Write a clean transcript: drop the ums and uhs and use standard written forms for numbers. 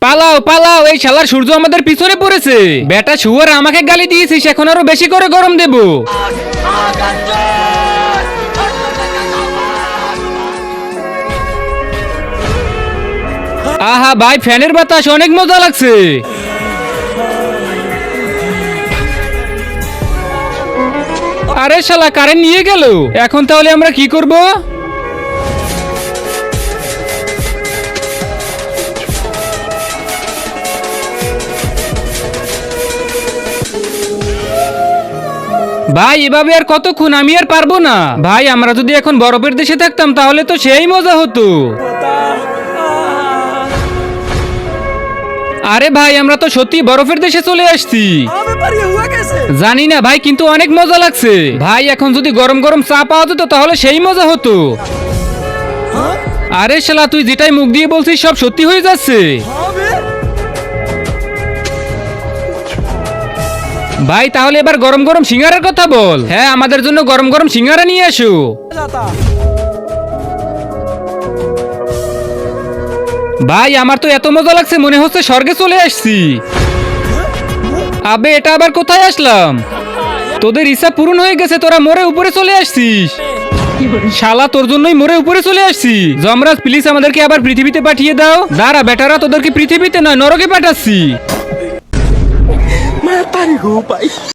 পালাও পালাও, এই শালার সূর্য আমাদের পিছনে পড়েছে। বেটা শুয়ার, আমাকে গালি দিয়েছিস, এখন আরো বেশি করে গরম দেব। আহা ভাই, ফ্যানের বাতাস অনেক মজা লাগছে। আরে শালা, কারেন্ট নিয়ে গেল। এখন তাহলে আমরা কি করব? ভাই এভাবে আর কতক্ষণ, আমি আর পারবো না ভাই। আমরা যদি এখন বরফের দেশে থাকতাম তাহলে তো সেই মজা হতো। আরে ভাই, আমরা তো সত্যি বরফের দেশে চলে আসছি। জানি না ভাই, কিন্তু অনেক মজা লাগছে ভাই। এখন যদি গরম গরম চা পাওয়া যেত তাহলে সেই মজা হতো। আরে শালা, তুই যেটাই মুখ দিয়ে বলছিস সব সত্যি হয়ে যাচ্ছে। ভাই তাহলে এবার গরম গরম সিঙ্গারার কথা বল। হ্যাঁ, আমাদের জন্য গরম গরম সিঙ্গারা নিয়ে আসো। ভাই আমার তো এত মজা লাগছে, মনে হচ্ছে স্বর্গে চলে আসছি। আবে, এটা আবার কোথায় আসলাম? তোদের ইচ্ছা পূরণ হয়ে গেছে, তোরা মরে উপরে চলে আসছিস। শালা, তোর জন্যই মরে উপরে চলে আসছি। যমরাজ প্লিজ আমাদেরকে আবার পৃথিবীতে পাঠিয়ে দাও। দাঁড়া বেটারা, তোদেরকে পৃথিবীতে নয় নরকে পাঠাচ্ছি।